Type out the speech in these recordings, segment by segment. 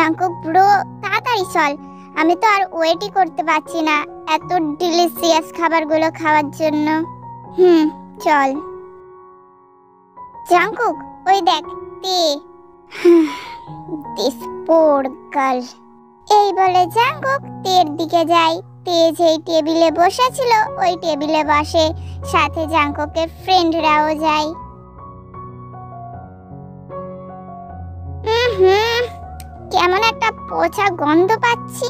Jungkook bro, তাড়াতাড়ি চল, আমি তো আর ওয়েটই করতে পারছি না এত ডিলিশিয়াস খাবারগুলো খাওয়ার জন্য। চল। জাঙ্কুক, ওই দেখ তে। This poor girl. এই বলে জাঙ্কুক তের দিকে যায়। তে যেই টেবিলে বসেছিল ওই টেবিলে বসে, সাথে জাঙ্কুকের ফ্রেন্ডরাও যায়। কেমন একটা পচা গন্ধ পাচ্ছি।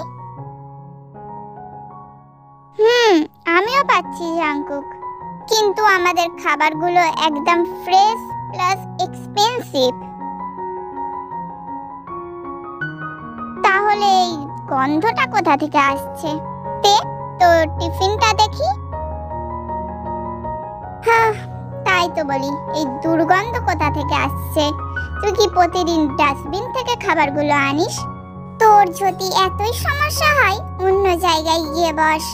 আমিও পাচ্ছি জাঙ্কুক, কিন্তু আমাদের খাবারগুলো একদম ফ্রেশ প্লাস এক্সপেন্সিভ। তাহলে এই গন্ধটা কোথা থেকে আসছে? তে, তোর টিফিনটা দেখি। তাই তো বলি, এই দুর্গন্ধ কোথা থেকে আসছে? তুই কি প্রতিদিন ডাস্টবিন থেকে খাবারগুলো আনিস? তোর যদি এতই সমস্যা হয় অন্য জায়গায় গিয়ে বস।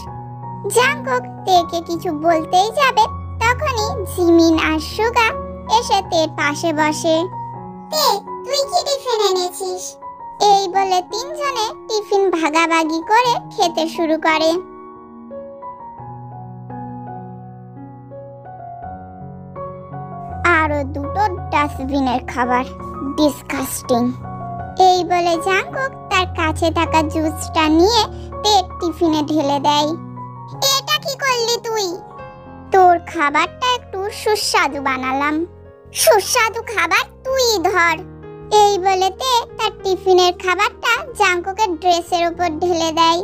জাঙ্কুক তেকে কিছু বলতেই যাবে, তখনই জিমিন আর সুগা এসে তের পাশে বসে। তে, তুই কি টিফিন এনেছিস? এই বলে তিনজনে টিফিন ভাগাভাগি করে খেতে শুরু করে। আরো দুটো ডাস্টবিনের খাবার, ডিসকাস্টিং। এই বলে জাঙ্কুক তার কাছে থাকা জুসটা নিয়ে তের টিফিনে ঢেলে দেয়। এটা কি করলি তুই? তোর খাবারটা একটু সুস্বাদু বানালাম। সুস্বাদু খাবার তুই ধর। এই বলে তে তার টিফিনের খাবারটা জাঙ্কুকের ড্রেসের উপর ঢেলে দেয়।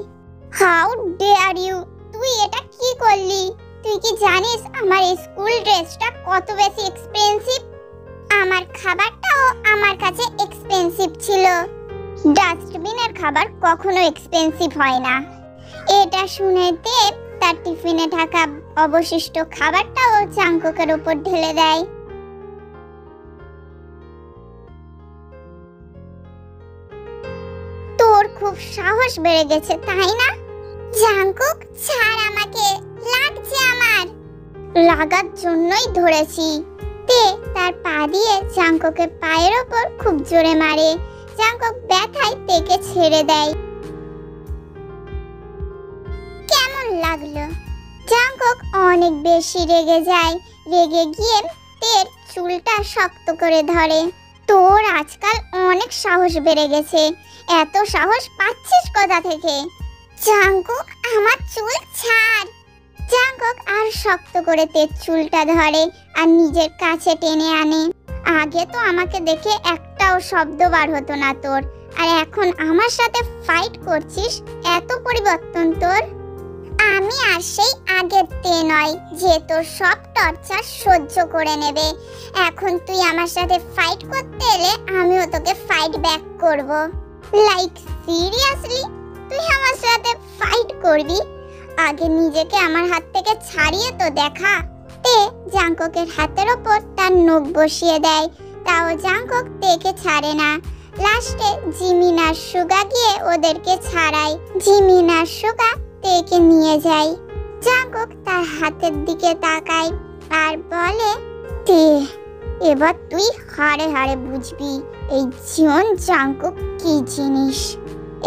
How dare you! তুই এটা কি করলি? তুই কি জানিস আমার স্কুল ড্রেসটা কত বেশি এক্সপেন্সিভ? আমার খাবারটাও আমার কাছে এক্সপেন্সিভ ছিল। ডাস্টবিনের খাবার কখনো এক্সপেন্সিভ হয় না। এটা শুনে দেব তার টিফিনে থাকা অবশিষ্ট খাবারটাও জাঙ্কুকের উপর ঢেলে দেয়। তোর খুব সাহস বেড়ে গেছে তাই না? জাঙ্কুক, ছাড় আমাকে, লাগছে আমার। লাগার জন্যই ধরেছি। তে তার পা দিয়ে জাঙ্কুকের পায়ের ওপর খুব জোরে মারে। জাঙ্কুক ব্যথায় তেকে ছেড়ে দেয়। কেমন লাগলো? জাঙ্কুক অনেক বেশি রেগে যায়। রেগে গিয়ে তের চুলটা শক্ত করে ধরে। তোর আজকাল অনেক সাহস বেড়ে গেছে, এত সাহস পাচ্ছিস কোথা থেকে? জাঙ্কুক, আমার চুল ছাড়। জাঙ্কুক আর শক্ত করে তের চুলটা ধরে আর নিজের কাছে টেনে আনে। আগে তো আমাকে দেখে একটাও শব্দ বার হতো না তোর, আর এখন আমার সাথে ফাইট করছিস। এত পরিবর্তন তোর। আমি আর সেই আগের তে নয় যে তোর সব টর্চার সহ্য করে নেবে। এখন তুই আমার সাথে ফাইট করতে এলে আমিও তোকে ফাইট ব্যাক করব। লাইক সিরিয়াসলি তুই আমার সাথে ফাইট করবি? আগে নিজেকে আমার হাত থেকে ছাড়িয়ে তো দেখা। তে জাঙ্কুকের হাতের ওপর তার নখ বসিয়ে দেয়, তাও জাঙ্কুক তেকে ছাড়ে না। লাস্টে জিমিন আর সুগা গিয়ে ওদেরকে ছাড়ায়। জিমিন আর সুগা তেকে নিয়ে যায়। জাঙ্কুক তার হাতের দিকে তাকায় আর বলে, তে, এবার তুই হাড়ে হাড়ে বুঝবি এই জীবন জাঙ্কুক কি জিনিস।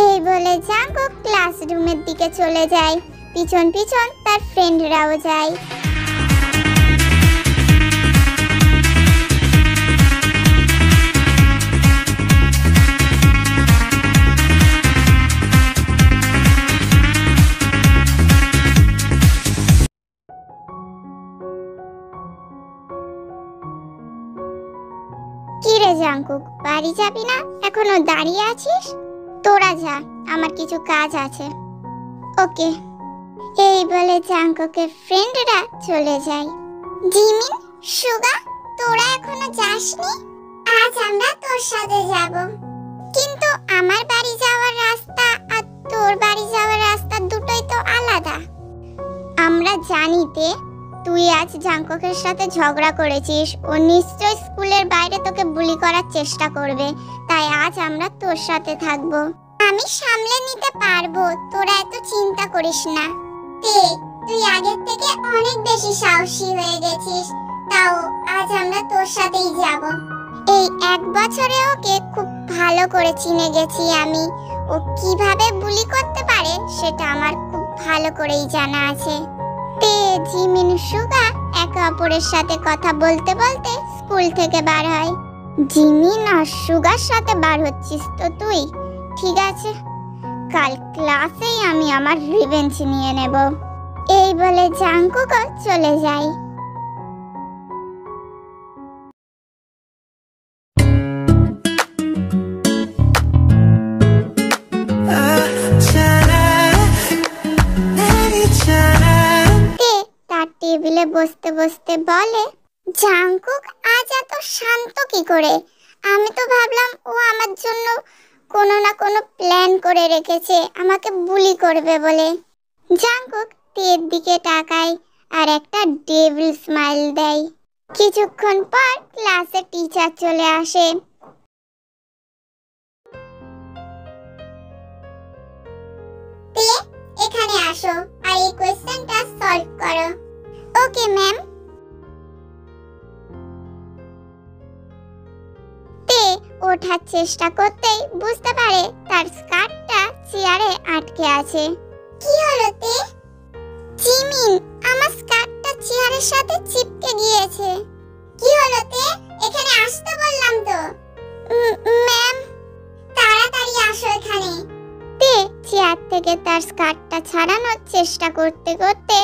এই বলে জাঙ্কুক ক্লাসরুমের দিকে চলে যায়। পিছন পিছন তার ফ্রেন্ডরাও যায়। কিরে জাঙ্কুক, বাড়ি যাবি না? এখনো দাঁড়িয়ে আছিস? তোরা যা, আমার কিছু কাজ আছে। ওকে। এই বলে জাঙ্কুকের ফ্রেন্ডরা চলে যায়। জিমিন, সুগা, তোরা এখনো যাসনি? আজ আমরা তোর সাথে যাব। কিন্তু আমার বাড়ি যাওয়ার রাস্তা আর তোর বাড়ি যাওয়ার রাস্তা দুটোই তো আলাদা। আমরা জানি তে, তুই আজ জাঙ্কুকের সাথে ঝগড়া করেছিস। ও নিশ্চয় স্কুলের বাইরে তোকে বুলি করার চেষ্টা করবে, তাই আজ আমরা তোর সাথে থাকবো। আমি সামলে নিতে পারবো, তোরা এত চিন্তা করিস না। তে, তুই আগের থেকে অনেক বেশি সাহসী হয়ে গেছিস, তাও আজ আমরা তোর সাথেই যাব। এই এক বছরে ওকে খুব ভালো করে চিনে গেছি আমি। ও কিভাবে বুলি করতে পারে সেটা আমার খুব ভালো করেই জানা আছে। তে, জিমিন, সুগা একে অপরের সাথে কথা বলতে বলতে স্কুল থেকে বার হয়। জিমিন আর সুগার সাথে বার হচ্ছিস তো তুই? ঠিক আছে, কাল ক্লাসেই আমি আমার রিভেঞ্জ নিয়ে নেব। এই বলে জাংকুকও চলে যায়। তার টেবিলে বসতে বসতে বলে, জাংকুক আজ এত শান্ত কি করে? আমি তো ভাবলাম ও আমার জন্য কোনো না কোনো প্ল্যান করে রেখেছে আমাকে বুলি করবে বলে। জাংকুক তের দিকে তাকায় আর একটা ডেভিল স্মাইল দেয়। কিছুক্ষণ পর ক্লাসে টিচার চলে আসে। তে, এখানে আসো আর এই কোশ্চেনটা সলভ করো। Okay ma'am. তে ওঠার চেষ্টা করতেই বুঝতে পারে তার স্কার্টটা চেয়ারে আটকে আছে। কি হলো তে? জিমিন, আমার স্কার্টটা চেয়ারের সাথে চিপকে গিয়েছে। কি হলো তে? এখানে আসতে বললাম তো। ম্যাম, তাড়াতাড়ি আসো এখানে। তে চেয়ার থেকে তার স্কার্টটা ছাড়ানোর চেষ্টা করতে করতে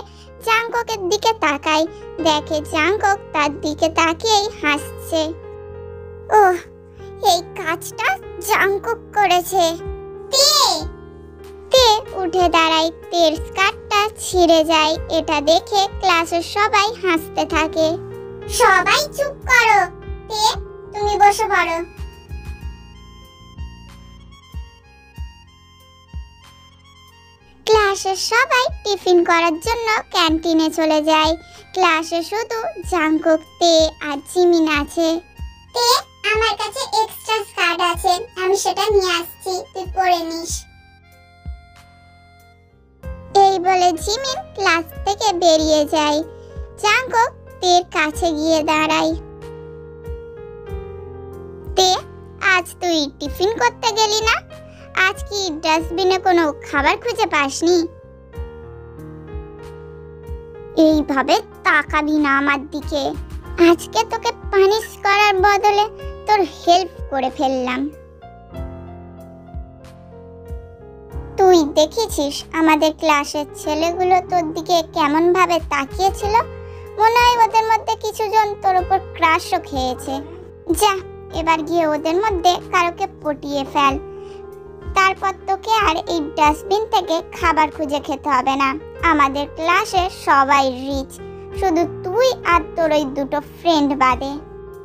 জাংকুকের দিকে তাকায়। দেখে জাংকুক তার দিকে তাকিয়েই হাসছে। ওহ, এই কাজটা জাংকুক করেছে। তে উঠে দাঁড়ায়। তের স্কার্টটা ছিঁড়ে যায়। এটা দেখে ক্লাসের সবাই হাসতে থাকে। সবাই চুপ করো। তে, তুমি বসে পড়ো। ক্লাসের সবাই টিফিন করার জন্য ক্যান্টিনে চলে যায়। ক্লাসে শুধু জাংকুক, তে আর জিমিন আছে। তে, আমার কাছে এক্সট্রা স্কার্ট আছে, আমি সেটা নিয়ে আসছি, তুই পরে নিস। এই বলে জিমিন ক্লাস থেকে বেরিয়ে যায়। জাংকুক তের কাছে গিয়ে দাঁড়ায়। তে, আজ তুই টিফিন করতে গেলি না? আজ কি ডাস্টবিনে কোনো খাবার খুঁজে পাসনি? এইভাবে তাকাবি না আমার দিকে। আজকে তোকে পানিশ করার বদলে তোর হেল্প করে ফেললাম। তুই দেখেছিস আমাদের ক্লাসের ছেলেগুলো তোর দিকে কেমন ভাবে তাকিয়েছিল? মনে হয় ওদের মধ্যে কিছু জন তোর উপর ক্রাশও খেয়েছে। যা, এবার গিয়ে ওদের মধ্যে কারোকে পটিয়ে ফেল। তারপর তোকে আর এই ডাস্টবিন থেকে খাবার খুঁজে খেতে হবে না। আমাদের ক্লাসে সবাই রিচ, শুধু তুই আর তোর ওই দুটো ফ্রেন্ড বাদে।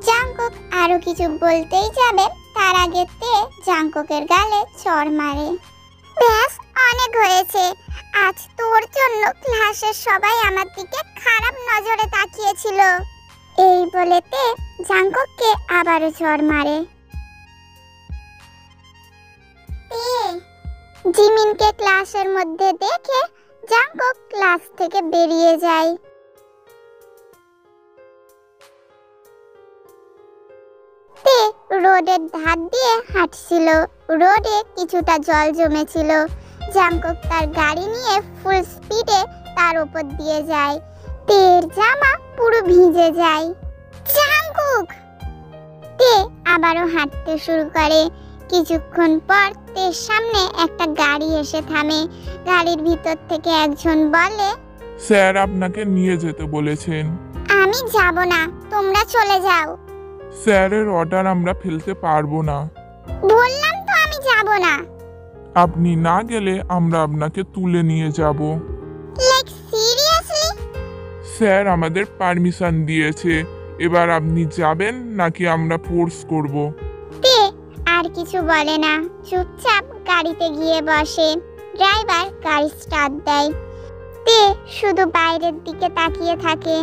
জাংকুক আরো কিছু বলতেই যাবে, তার আগে তে জাংকুকের গালে চড় মারে। ব্যাস, অনেক হয়েছে। আজ তোর জন্য ক্লাসের সবাই আমার দিকে খারাপ নজরে তাকিয়েছিল। এই বলে তে জাংকুককে আবারও চড় মারে। জিমিনকে ক্লাসের মধ্যে দেখে জাংকুক ক্লাস থেকে বেরিয়ে যায়। তে রোডের ধার দিয়ে হাঁটছিল। রোডে কিছুটা জল জমেছিল। জাংকুক তার গাড়ি নিয়ে ফুল স্পিডে তার উপর দিয়ে যায়। তের জামা পুরো ভিজে যায়। জাংকুক! তে আবারও হাঁটতে শুরু করে। কিছুক্ষণ পর তের সামনে একটা গাড়ি এসে থামে। গাড়ির ভিতর থেকে একজন বলে, স্যার আপনাকে নিয়ে যেতে বলেছেন। আমি যাব না, তোমরা চলে যাও। স্যারের অর্ডার আমরা ফেলতে পারবো না। বললাম তো আমি যাব না। আপনি না গেলে আমরা আপনাকে তুলে নিয়ে যাব। Like seriously? স্যার আমাদের পারমিশন দিয়েছে। এবার আপনি যাবেন নাকি আমরা ফোর্স করব? তে আর কিছু বলে না, চুপচাপ গাড়িতে গিয়ে বসে। ড্রাইভার গাড়ি স্টার্ট দেয়। তে শুধু বাইরের দিকে তাকিয়ে থাকে।